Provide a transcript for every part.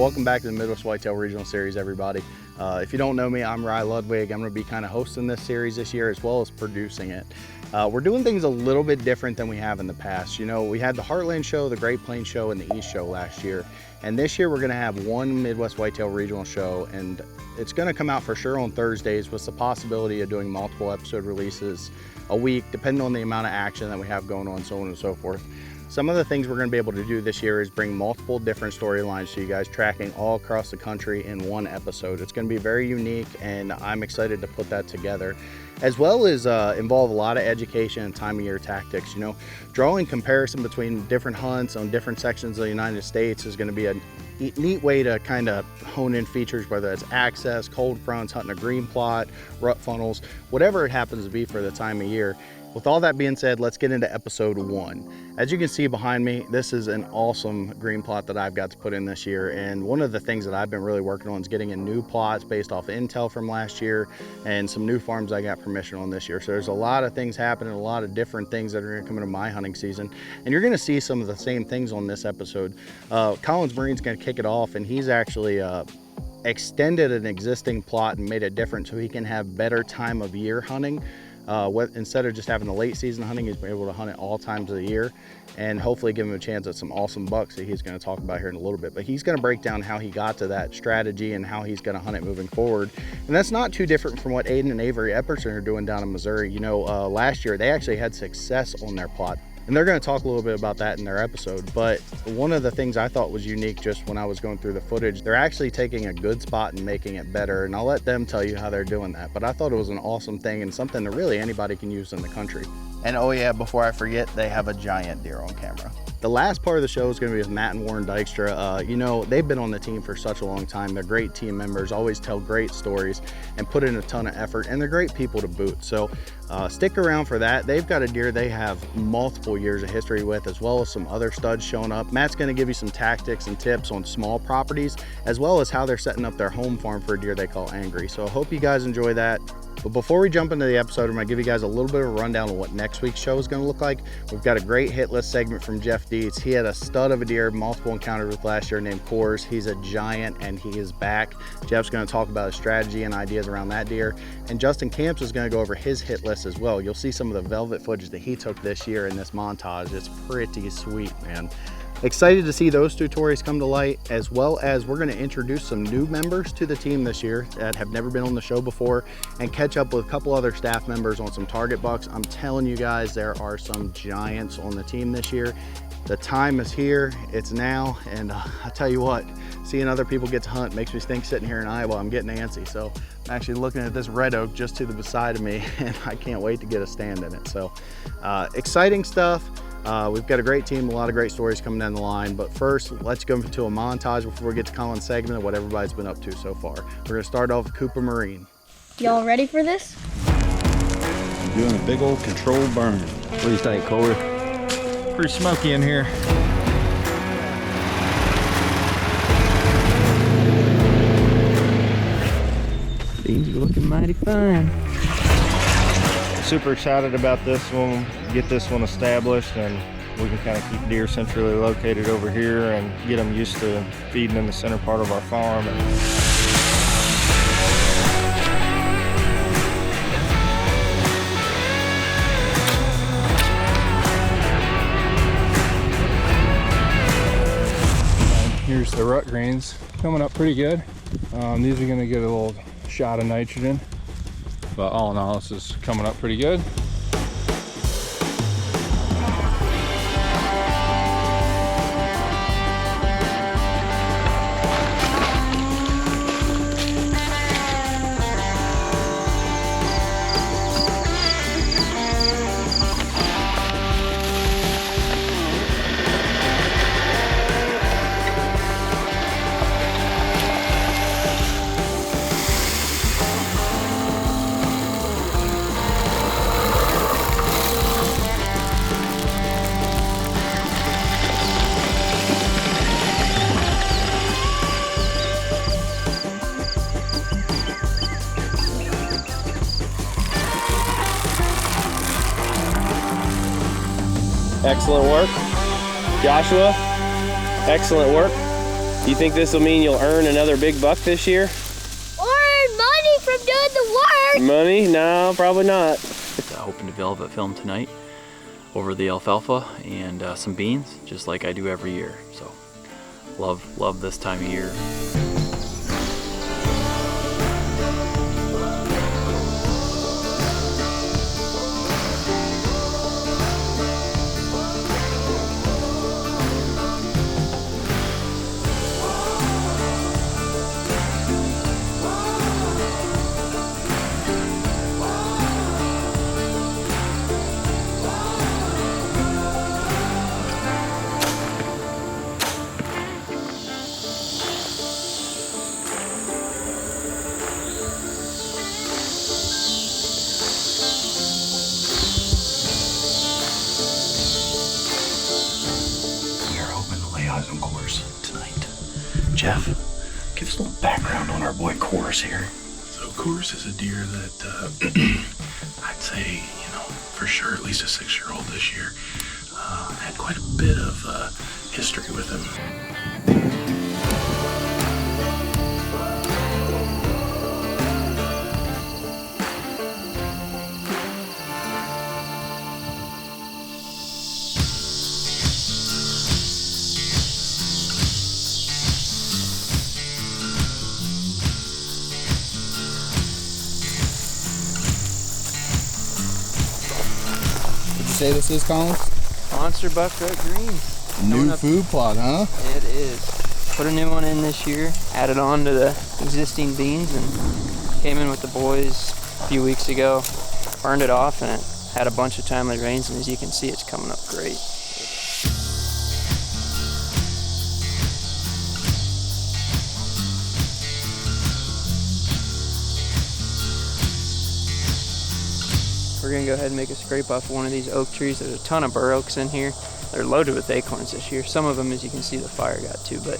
welcome back to the Midwest Whitetail Regional Series, everybody. If you don't know me, I'm Rye Ludwig. I'm going to be kind of hosting this series this year as well as producing it. We're doing things a little bit different than we have in the past. You know, we had the Heartland Show, the Great Plains Show, and the East Show last year. And this year we're going to have one Midwest Whitetail Regional Show, and it's going to come out for sure on Thursdays with the possibility of doing multiple episode releases a week, depending on the amount of action that we have going on, so on and so forth. Some of the things we're going to be able to do this year is bring multiple different storylines to you guys, tracking all across the country in one episode. It's going to be very unique, and I'm excited to put that together, as well as involve a lot of education and time of year tactics. You know, drawing comparison between different hunts on different sections of the United States is going to be a neat way to kind of hone in features, whether it's access, cold fronts, hunting a green plot, rut funnels, whatever it happens to be for the time of year. With all that being said, let's get into episode 1. As you can see behind me, this is an awesome green plot that I've got to put in this year. And one of the things that I've been really working on is getting in new plots based off intel from last year and some new farms I got permission on this year. So there's a lot of things happening, a lot of different things that are going to come into my hunting season. And you're going to see some of the same things on this episode. Collins Marine's going to kick it off, and he's actually extended an existing plot and made it different so he can have better time of year hunting. Instead of just having the late season hunting, he's been able to hunt it all times of the year, and hopefully give him a chance at some awesome bucks that he's going to talk about here in a little bit. But he's going to break down how he got to that strategy and how he's going to hunt it moving forward. And that's not too different from what Aidan and Avery Epperson are doing down in Missouri. You know, last year they actually had success on their plot, and they're going to talk a little bit about that in their episode. But one of the things I thought was unique just when I was going through the footage, they're actually taking a good spot and making it better, and I'll let them tell you how they're doing that. But I thought it was an awesome thing and something that really anybody can use in the country. And oh yeah, before I forget, they have a giant deer on camera. The last part of the show is going to be with Matt and Warren Dykstra. You know, they've been on the team for such a long time. They're great team members, always tell great stories and put in a ton of effort, and they're great people to boot. So stick around for that. They've got a deer they have multiple years of history with, as well as some other studs showing up. Matt's going to give you some tactics and tips on small properties, as well as how they're setting up their home farm for a deer they call Angry. So I hope you guys enjoy that. But before we jump into the episode, I'm going to give you guys a little bit of a rundown of what next week's show is going to look like. We've got a great hit list segment from Jeff Dietz. He had a stud of a deer, multiple encounters with last year, named Coors. He's a giant, and he is back. Jeff's going to talk about his strategy and ideas around that deer. And Justin Camps is going to go over his hit list as well. You'll see some of the velvet footage that he took this year in this montage. It's pretty sweet, man. Excited to see those tutorials come to light, as well as we're going to introduce some new members to the team this year that have never been on the show before, and catch up with a couple other staff members on some target bucks. I'm telling you guys, there are some giants on the team this year. The time is here, it's now, and I tell you what, seeing other people get to hunt makes me think sitting here in Iowa I'm getting antsy. So I'm actually looking at this red oak just to the side of me, and I can't wait to get a stand in it. So exciting stuff. We've got a great team, a lot of great stories coming down the line. But first, let's go into a montage before we get to Colin's segment of what everybody's been up to so far. We're going to start off with Cooper Marine. Y'all ready for this? I'm doing a big old controlled burn. What do you think, Corey? Pretty smoky in here. These are looking mighty fine. Super excited about this one, get this one established, and we can kind of keep deer centrally located over here and get them used to feeding in the center part of our farm. Here's the rut greens coming up pretty good. These are going to get a little shot of nitrogen, but all in all, this is coming up pretty good. Excellent work. Joshua, excellent work. You think this will mean you'll earn another big buck this year? Or money from doing the work. Money? No, probably not. Hoping to velvet film tonight over the alfalfa and some beans, just like I do every year. So love this time of year. Jeff, give us a little background on our boy Chorus here. So Chorus is a deer that I'd say, for sure at least a 6-year-old this year. Had quite a bit of history with him. Say this is Colin? Monster buck red green. New food plot, huh? It is. Put a new one in this year, added on to the existing beans, and came in with the boys a few weeks ago. Burned it off, and it had a bunch of timely rains, and as you can see, it's coming up great. We're gonna go ahead and make a scrape off one of these oak trees. There's a ton of bur oaks in here. They're loaded with acorns this year. Some of them, as you can see, the fire got to, but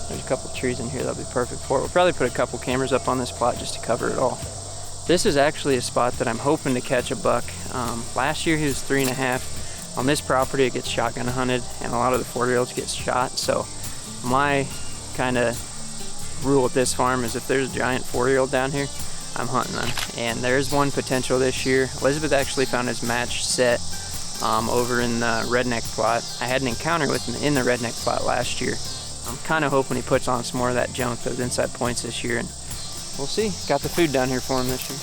there's a couple trees in here that'll be perfect for it. We'll probably put a couple cameras up on this plot just to cover it all. This is actually a spot that I'm hoping to catch a buck. Last year he was 3.5. On this property it gets shotgun hunted, and a lot of the 4-year-olds get shot. So my kind of rule at this farm is if there's a giant 4-year-old down here, I'm hunting them. And there's one potential this year. Elizabeth actually found his match set over in the redneck plot. I had an encounter with him in the redneck plot last year. I'm kind of hoping he puts on some more of that junk, those inside points this year, and we'll see. Got the food down here for him this year.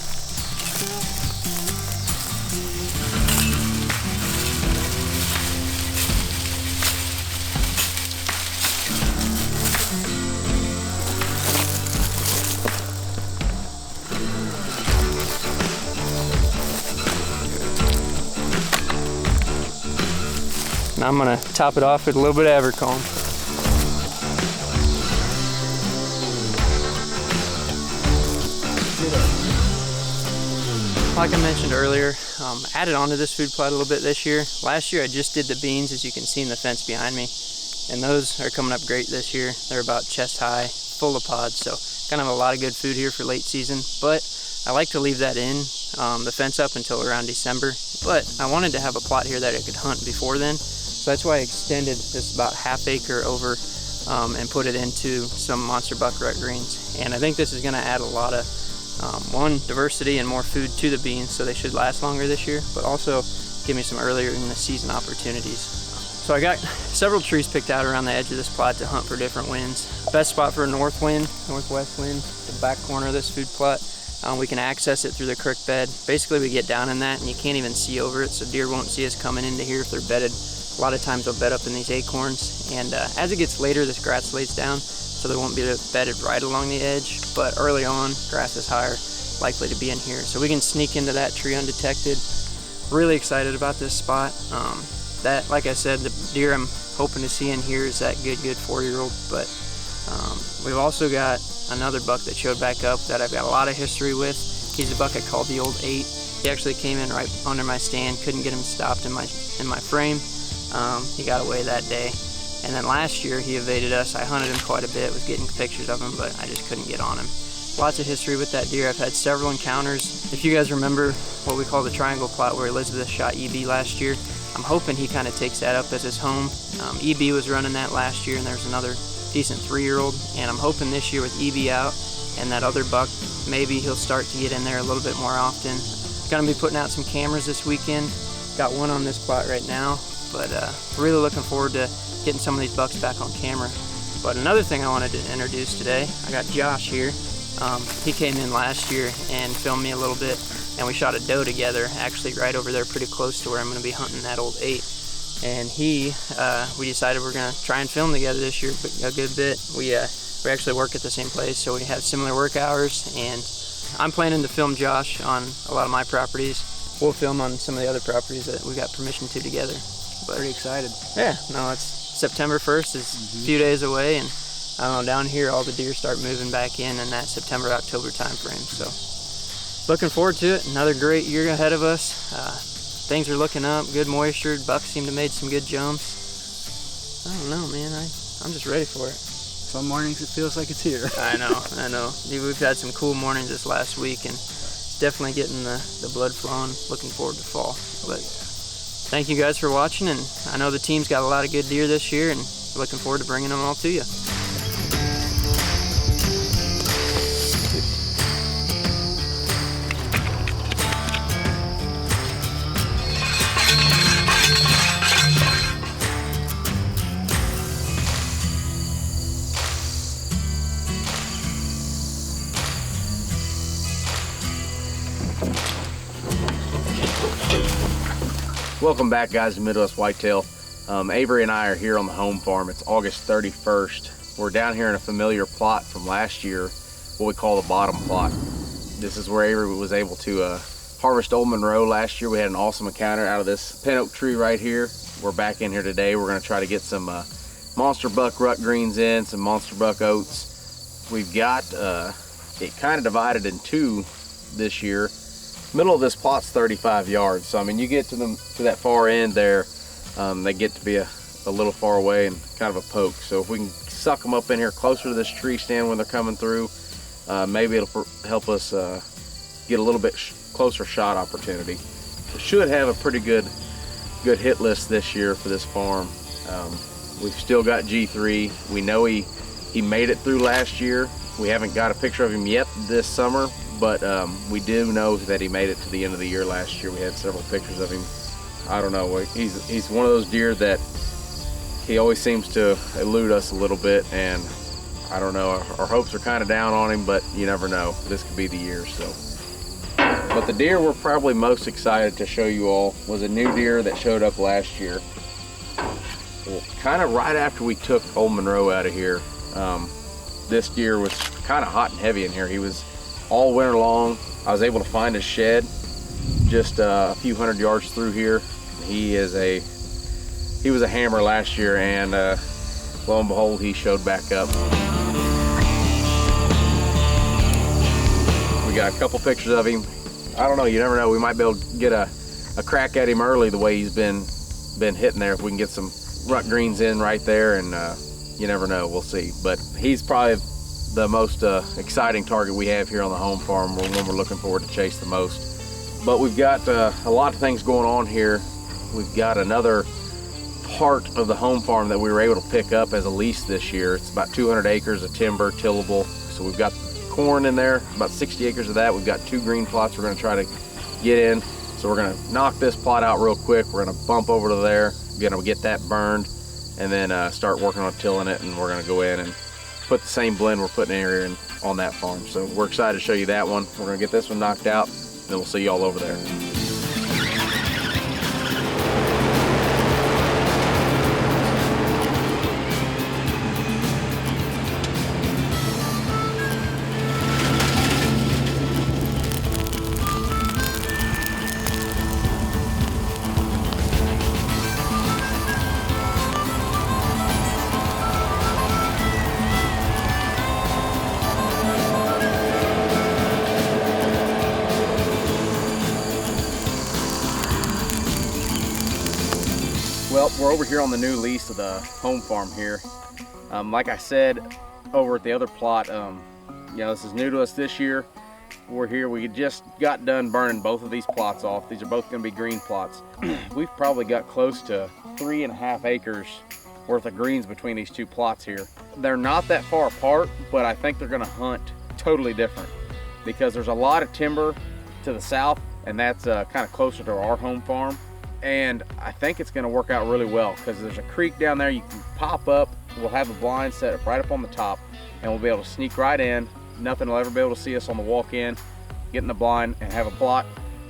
Now I'm gonna top it off with a little bit of Evercomb. Like I mentioned earlier, added on to this food plot a little bit this year. Last year I just did the beans, as you can see in the fence behind me, and those are coming up great this year. They're about chest high, full of pods, so kind of a lot of good food here for late season. But I like to leave that in the fence up until around December. But I wanted to have a plot here that I could hunt before then. So that's why I extended this about half-acre over and put it into some monster buck rut greens. And I think this is going to add a lot of, one, diversity and more food to the beans, so they should last longer this year, but also give me some earlier in the season opportunities. So I got several trees picked out around the edge of this plot to hunt for different winds. Best spot for a north wind, northwest wind, the back corner of this food plot. We can access it through the creek bed. Basically we get down in that and you can't even see over it, so deer won't see us coming into here if they're bedded. A lot of times they'll bed up in these acorns, and as it gets later this grass lays down, so they won't be bedded right along the edge, but early on grass is higher, likely to be in here. So we can sneak into that tree undetected. Really excited about this spot. That, like I said, the deer I'm hoping to see in here is that good 4-year-old, but we've also got another buck that showed back up that I've got a lot of history with. He's a buck I called the Old 8. He actually came in right under my stand, couldn't get him stopped in my frame. He got away that day. And then last year he evaded us. I hunted him quite a bit, was getting pictures of him, but I just couldn't get on him. lots of history with that deer. I've had several encounters. If you guys remember what we call the triangle plot where Elizabeth shot EB last year, I'm hoping he kind of takes that up as his home. EB was running that last year, and there's another decent 3-year-old, and I'm hoping this year with EB out and that other buck, maybe he'll start to get in there a little bit more often. Gonna be putting out some cameras this weekend. Got one on this plot right now, but really looking forward to getting some of these bucks back on camera. But another thing I wanted to introduce today, I got Josh here. He came in last year and filmed me a little bit, and we shot a doe together, actually right over there pretty close to where I'm gonna be hunting that old 8. And we decided we're gonna try and film together this year a good bit. We actually work at the same place, so we have similar work hours, and I'm planning to film Josh on a lot of my properties. We'll film on some of the other properties that we got permission to together. But pretty excited. Yeah, no, it's September 1st is a few days away, and I don't know, down here all the deer start moving back in that September-October time frame. So looking forward to it. Another great year ahead of us. Things are looking up, good moisture. Bucks seem to have made some good jumps. I don't know, man. I'm just ready for it. Some mornings it feels like it's here. I know. We've had some cool mornings this last week, and it's definitely getting the blood flowing. Looking forward to fall. But thank you guys for watching, and I know the team's got a lot of good deer this year, and looking forward to bringing them all to you. Welcome back, guys, to Midwest Whitetail. Avery and I are here on the home farm. It's August 31st. We're down here in a familiar plot from last year, what we call the bottom plot. This is where Avery was able to harvest old Monroe last year. We had an awesome encounter out of this pin oak tree right here. We're back in here today. We're going to try to get some monster buck rut greens in, some monster buck oats. We've got it kind of divided in two this year. Middle of this plot's 35 yards, so I mean, you get to that far end there, they get to be a little far away and kind of a poke. So if we can suck them up in here closer to this tree stand when they're coming through, maybe it'll help us get a little bit closer shot opportunity. We should have a pretty good hit list this year for this farm. We've still got G3. We know he made it through last year. We haven't got a picture of him yet this summer, but we do know that he made it to the end of the year last year. We had several pictures of him. I don't know, he's one of those deer that he always seems to elude us a little bit, and I don't know, our hopes are kind of down on him, but you never know. This could be the year. So, but the deer we're probably most excited to show you all was a new deer that showed up last year. Well, kind of right after we took old Monroe out of here. This deer was kind of hot and heavy in here. He was all winter long. I was able to find his shed just a few hundred yards through here. He was a hammer last year, and lo and behold, he showed back up. We got a couple pictures of him. I don't know, you never know, we might be able to get a crack at him early the way he's been hitting there. If we can get some rut greens in right there, and you never know, we'll see. But he's probably the most exciting target we have here on the home farm, one we're looking forward to chase the most. But we've got a lot of things going on here. We've got another part of the home farm that we were able to pick up as a lease this year. It's about 200 acres of timber, tillable. So we've got corn in there, about 60 acres of that. We've got 2 green plots we're going to try to get in. So we're going to knock this plot out real quick. We're going to bump over to there, going to get that burned, and then start working on tilling it, and we're going to go in and put the same blend we're putting in here on that farm. So we're excited to show you that one. We're going to get this one knocked out, and then we'll see you all over there. Well, we're over here on the new lease of the home farm here. Like I said over at the other plot, You know, this is new to us this year. We're here, we just got done burning both of these plots off. These are both gonna be green plots. We've probably got close to 3.5 acres worth of greens between these two plots here. They're not that far apart, but I think they're gonna hunt totally different because there's a lot of timber to the south, and that's kind of closer to our home farm. And I think it's gonna work out really well because there's a creek down there you can pop up. We'll have a blind set up right up on the top, and we'll be able to sneak right in. Nothing will ever be able to see us on the walk-in, get in the blind, and have a plot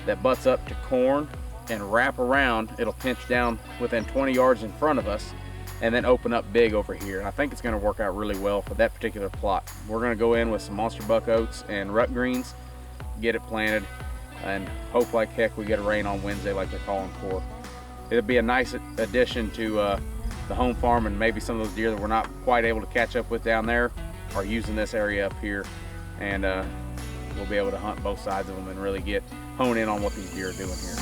that butts up to corn and wrap around. It'll pinch down within 20 yards in front of us and then open up big over here. And I think it's gonna work out really well for that particular plot. We're gonna go in with some monster buck oats and rut greens, get it planted, and hope like heck we get a rain on Wednesday like they're calling for. It'll be a nice addition to the home farm, and maybe some of those deer that we're not quite able to catch up with down there are using this area up here, and we'll be able to hunt both sides of them and really hone in on what these deer are doing here.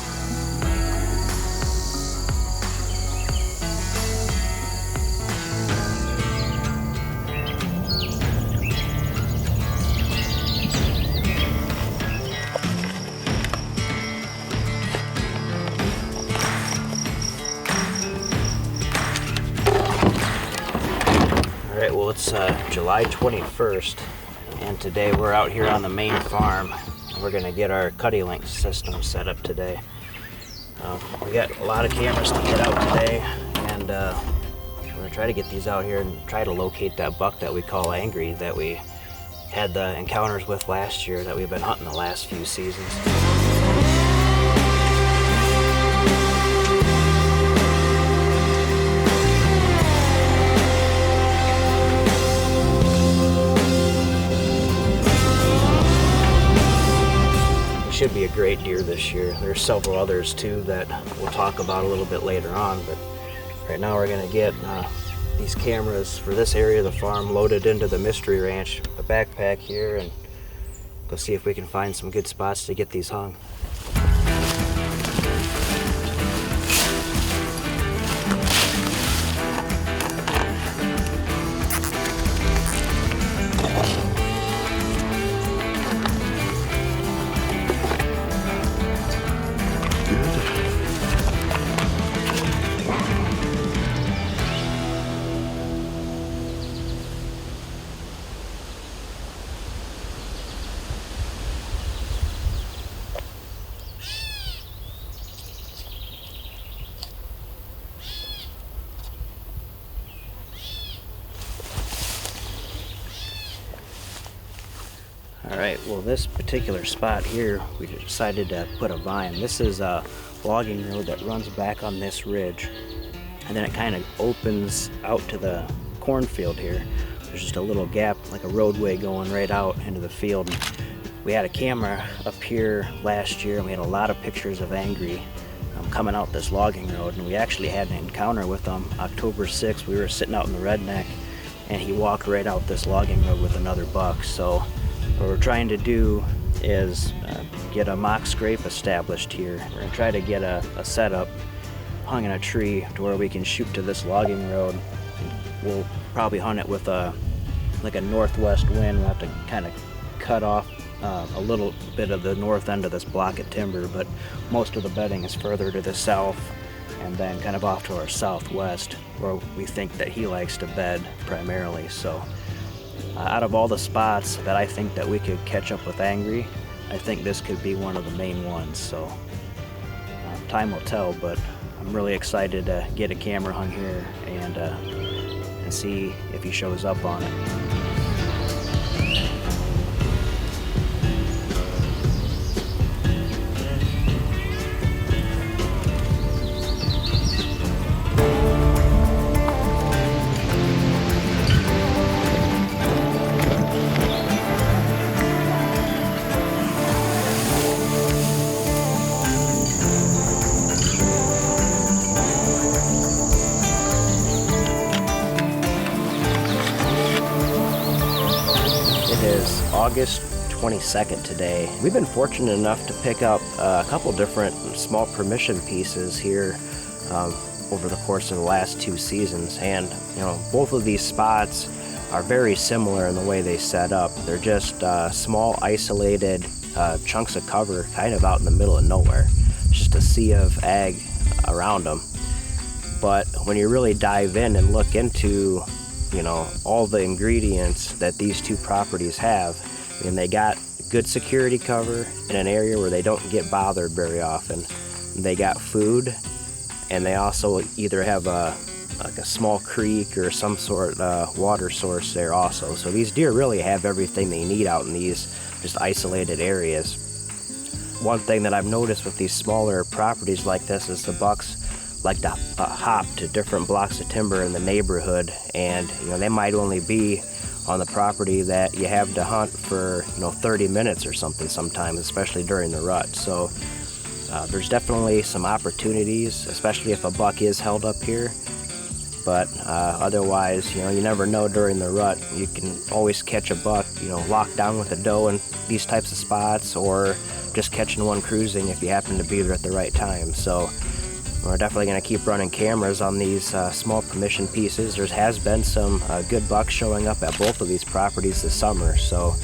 Alright, well it's July 21st, and today we're out here on the main farm. We're going to get our Cuddy Link system set up today. We got a lot of cameras to get out today, and we're going to try to get these out here and try to locate that buck that we call Angry that we had the encounters with last year that we've been hunting the last few seasons. Should be a great deer this year. There's several others too that we'll talk about a little bit later on, but right now we're going to get these cameras for this area of the farm loaded into the Mystery Ranch, a backpack here, and go see if we can find some good spots to get these hung. Alright, well this particular spot here, we decided to put a vine. This is a logging road that runs back on this ridge, and then it kind of opens out to the cornfield here. There's just a little gap, like a roadway going right out into the field. We had a camera up here last year, and we had a lot of pictures of Angry coming out this logging road, and we actually had an encounter with him October 6th. We were sitting out in the redneck, and he walked right out this logging road with another buck. So what we're trying to do is get a mock scrape established here. We're going to try to get a setup hung in a tree to where we can shoot to this logging road. We'll probably hunt it with like a northwest wind. We'll have to kind of cut off a little bit of the north end of this block of timber, but most of the bedding is further to the south and then kind of off to our southwest where we think that he likes to bed primarily. So out of all the spots that I think that we could catch up with Angry, I think this could be one of the main ones. So time will tell, but I'm really excited to get a camera hung here and see if he shows up on it. August 22nd today. We've been fortunate enough to pick up a couple different small permission pieces here over the course of the last 2 seasons, and both of these spots are very similar in the way they set up. They're just small, isolated chunks of cover kind of out in the middle of nowhere. It's just a sea of ag around them. But when you really dive in and look into, you know, all the ingredients that these two properties have, I mean, they got good security cover in an area where they don't get bothered very often. They got food, and they also either have a small creek or some sort of water source there also. So these deer really have everything they need out in these just isolated areas. One thing that I've noticed with these smaller properties like this is the bucks like to hop to different blocks of timber in the neighborhood, and you know, they might only be on the property that you have to hunt for 30 minutes or something sometimes, especially during the rut. So there's definitely some opportunities, especially if a buck is held up here. But otherwise, you never know during the rut. You can always catch a buck, locked down with a doe in these types of spots, or just catching one cruising if you happen to be there at the right time. So we're definitely going to keep running cameras on these small permission pieces. There has been some good bucks showing up at both of these properties this summer. So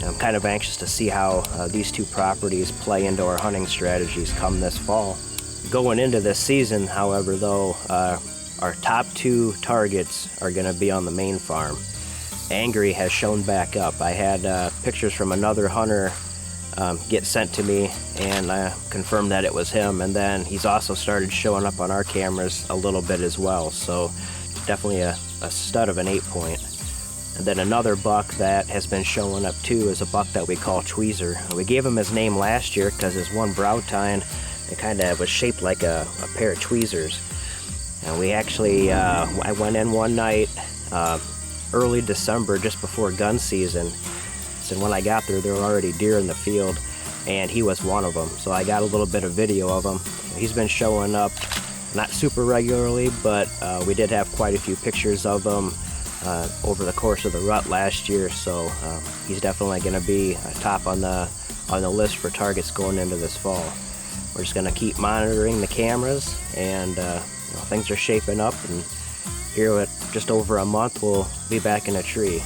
I'm kind of anxious to see how these two properties play into our hunting strategies come this fall. Going into this season, however, though, our top two targets are going to be on the main farm. Angry has shown back up. I had pictures from another hunter get sent to me, and I confirmed that it was him, and then he's also started showing up on our cameras a little bit as well. So definitely a stud of an 8-point. And then another buck that has been showing up too is a buck that we call Tweezer. We gave him his name last year because his one brow tine, it kind of was shaped like a pair of tweezers. And we actually, I went in one night, early December, just before gun season. And when I got there were already deer in the field, and he was one of them. So I got a little bit of video of him. He's been showing up not super regularly, but we did have quite a few pictures of him over the course of the rut last year. So he's definitely going to be top on the list for targets going into this fall. We're just going to keep monitoring the cameras, and things are shaping up, and here at just over a month we'll be back in a tree.